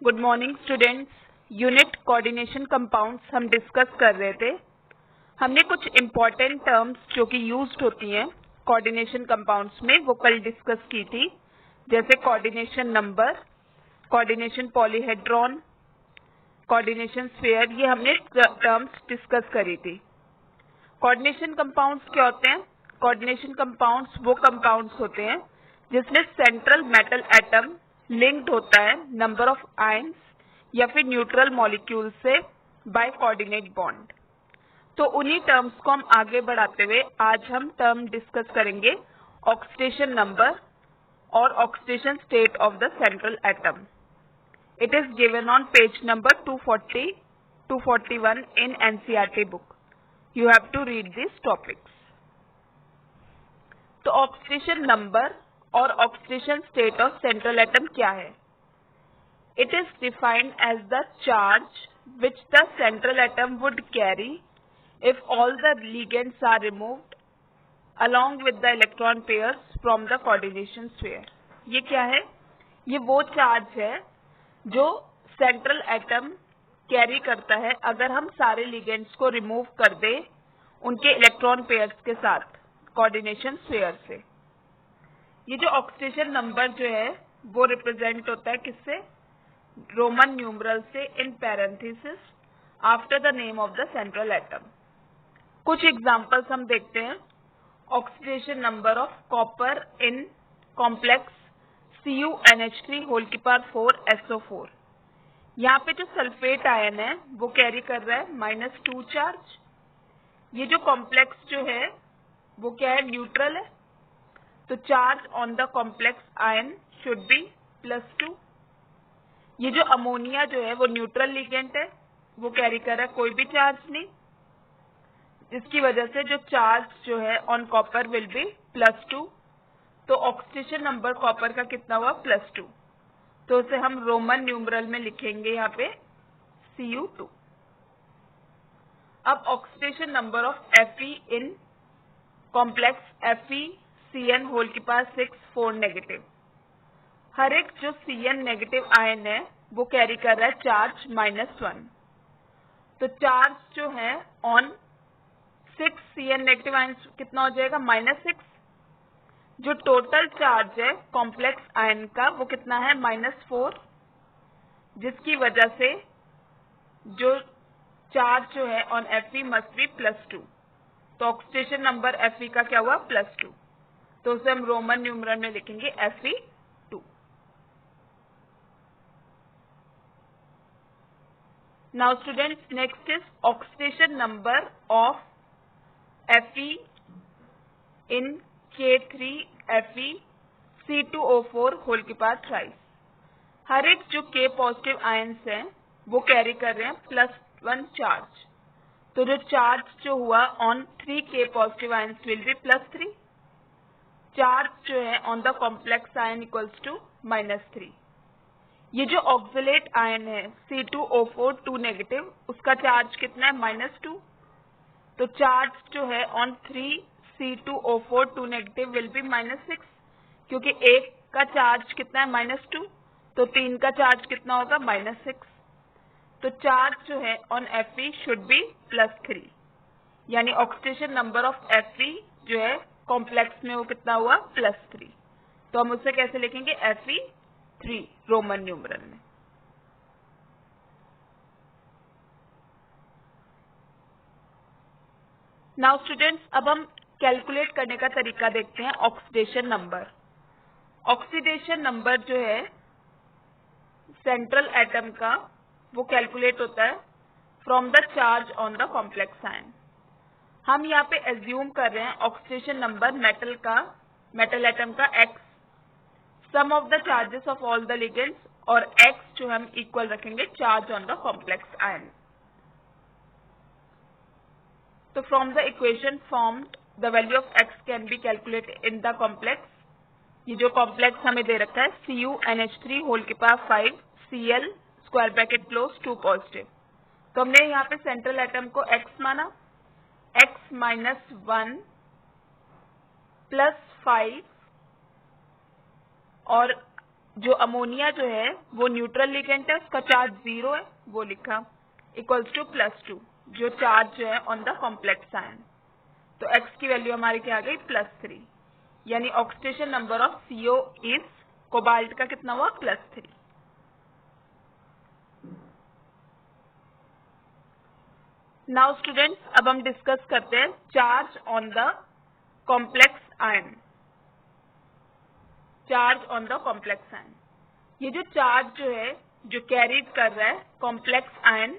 Good morning students. Unit coordination compounds हम discuss कर रहे थे। हमने कुछ इम्पॉर्टेंट टर्म्स जो कि यूज्ड होती हैं कोऑर्डिनेशन कंपाउंड्स में वो कल डिस्कस की थी, जैसे coordination number, coordination polyhedron, coordination sphere. ये हमने टर्म्स डिस्कस करी थी। कोऑर्डिनेशन कंपाउंड्स क्या होते हैं? कोऑर्डिनेशन कंपाउंड्स वो कंपाउंड्स होते हैं जिसमें सेंट्रल मेटल एटम लिंक्ड होता है नंबर ऑफ आयंस या फिर न्यूट्रल मॉलिक्यूल से बाय कोऑर्डिनेट बॉन्ड। तो उन्हीं टर्म्स को हम आगे बढ़ाते हुए आज हम टर्म डिस्कस करेंगे ऑक्सीडेशन नंबर और oxidation state of the central atom. It is given on page number 240, 241 in NCERT book. You have to read these topics. तो ऑक्सीडेशन नंबर और oxidation state of central atom क्या है? It is defined as the charge which the central atom would carry if all the ligands are removed along with the electron pairs from the coordination sphere. ये क्या है? ये वो charge है जो central atom carry करता है अगर हम सारे लिगेंड्स को रिमूव कर दे उनके इलेक्ट्रॉन पेयर्स के साथ कोऑर्डिनेशन स्फीयर से। ये जो ऑक्सीडेशन नंबर जो है वो रिप्रेजेंट होता है किससे? रोमन न्यूमरल से in parenthesis after the name of the central atom. कुछ एग्जांपल्स हम देखते हैं। Oxidation number of copper in complex CuNH3 whole की पावर 4SO4। यहाँ पे जो सल्फेट आयन है वो कैरी कर रहा है -2 चार्ज। ये जो कॉम्प्लेक्स जो है वो क्या है? न्यूट्रल है, तो charge on the complex ion should be +2। ये जो अमोनिया जो है वो न्यूट्रल लिगेंड है, वो कैरी कर रहा है कोई भी चार्ज नहीं, जिसकी वजह से जो चार्ज जो है ऑन कॉपर विल बी +2। तो ऑक्सीडेशन नंबर कॉपर का कितना हुआ? +2। तो उसे हम रोमन न्यूमरल में लिखेंगे यहाँ पे Cu2। अब oxidation number of Fe in complex FeCN whole की पावर 6 4 नेगेटिव। हर एक जो Cn नेगेटिव आयन है वो कैरी कर रहा है चार्ज -1। तो चार्ज जो है ऑन 6 Cn नेगेटिव आयन कितना हो जाएगा? -6। जो टोटल चार्ज है कॉम्प्लेक्स आयन का वो कितना है? -4, जिसकी वजह से जो चार्ज जो है ऑन Fe मस्ट बी +2। तो ऑक्सीडेशन नंबर Fe का क्या हुआ? +2। तो उसे हम रोमन न्यूमरल में लिखेंगे Fe2। Now students, next is oxidation number of Fe in K3Fe C2O4 whole की पावर 3। हर एक जो K पॉजिटिव आयंस हैं वो कैरी कर रहे हैं +1 चार्ज। तो जो चार्ज जो हुआ on 3K positive ions will be +3। Charge जो है on the complex ion equals to -3। ये जो ऑक्सिलेट आयन है C2O4 2 नेगेटिव, उसका चार्ज कितना है? -2। तो चार्ज जो है on 3C2O4 2 negative will be -6, क्योंकि एक का चार्ज कितना है? -2, तो 3 का चार्ज कितना होगा? -6। तो चार्ज जो है ऑन Fe शुड बी +3, यानी ऑक्सीडेशन नंबर ऑफ Fe जो है कॉम्प्लेक्स में वो कितना हुआ? +3। तो हम उसे कैसे लिखेंगे? Fe3 रोमन न्यूमरल में। नाउ स्टूडेंट्स, अब हम कैलकुलेट करने का तरीका देखते हैं ऑक्सीडेशन नंबर। ऑक्सीडेशन नंबर जो है सेंट्रल एटम का वो कैलकुलेट होता है from the charge on the complex ion. हम यहाँ पे एज्यूम कर रहे हैं ऑक्सीडेशन नंबर मेटल एटम का X, sum of the charges of all the ligands, और X जो हम इक्वल रखेंगे charge on the complex ion. तो from the equation formed the value of X can be calculated in the complex. ये जो complex हमें दे रखा है CuNH3 होल की power 5 Cl square bracket close 2 positive. तो हमने यहाँ पे सेंट्रल एटम को X माना, X -1 +5 और जो अमोनिया जो है वो न्यूट्रल लिगेंड है, उसका चार्ज 0 है, वो लिखा, इक्वल्स टू +2 जो चार्ज जो है ऑन द कॉम्प्लेक्स आयन। तो x की वैल्यू हमारी क्या आ गई +3, यानी oxidation number of CO is, cobalt का कितना हुआ +3। नाउ स्टूडेंट्स अब हम डिस्कस करते हैं charge on the complex ion. Charge on the complex ion, ये जो चार्ज जो है जो कैरी कर रहा है कॉम्प्लेक्स आयन,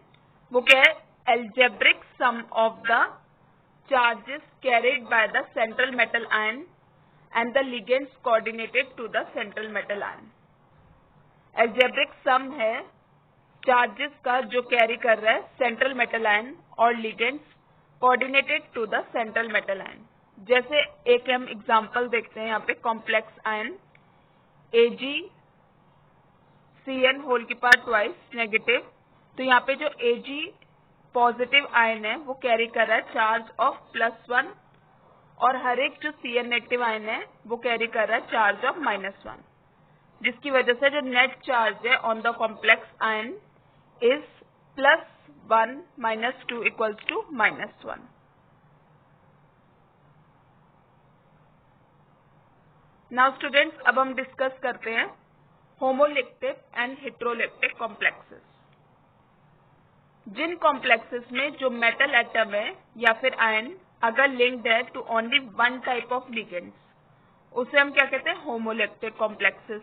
वो क्या है, algebraic sum of the charges carried by the central metal ion and the ligands coordinated to the central metal ion. Algebraic sum है चार्जेस का जो कैरी कर रहा है सेंट्रल मेटल आयन और ligands coordinated to the central metal ion. जैसे एक हम एग्जांपल देखते हैं यहाँ पे, कॉम्प्लेक्स आयन AgCN होल की पावर ट्वाइस नेगेटिव, तो यहाँ पे जो Ag पॉजिटिव आयन है वो कैरी कर रहा है चार्ज ऑफ +1 और हर एक जो Cn नेगेटिव आयन है वो कैरी कर रहा है चार्ज ऑफ -1, जिसकी वजह से जो नेट चार्ज है on the complex ion is +1 - 2 equals to -1। Now students अब हम डिस्कस करते हैं होमोलेक्टिक एंड हेटेरोलेक्टिक कॉम्प्लेक्सेस। जिन कॉम्प्लेक्सेस में जो मेटल एटम है या फिर आयन अगर लिंक्ड है to only one type of ligands, उसे हम क्या कहते हैं, होमोलेक्टिक कॉम्प्लेक्सेस।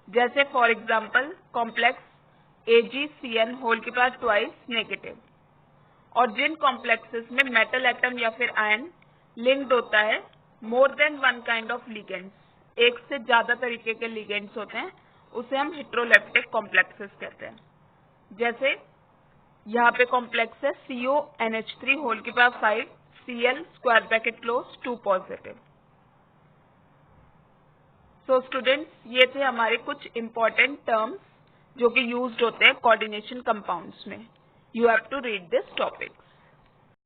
जैसे for example complex AgCN whole की पावर ट्वाइस नेगेटिव। और जिन कॉम्प्लेक्सेस में मेटल एटम या फिर आयन लिंक्ड होता है more than one kind of ligands, एक से ज्यादा तरीके के लिगेंड्स होते हैं, उसे हम हेटेरोलेक्टिक कॉम्प्लेक्सेस कहते हैं। जैसे यहाँ पे कॉम्प्लेक्स है CONH3 होल की power 5 Cl square bracket close 2 positive. So students ये थे हमारे कुछ इंपॉर्टेंट टर्म्स जो कि यूज्ड होते हैं कोऑर्डिनेशन कंपाउंड्स में। You have to read this topics.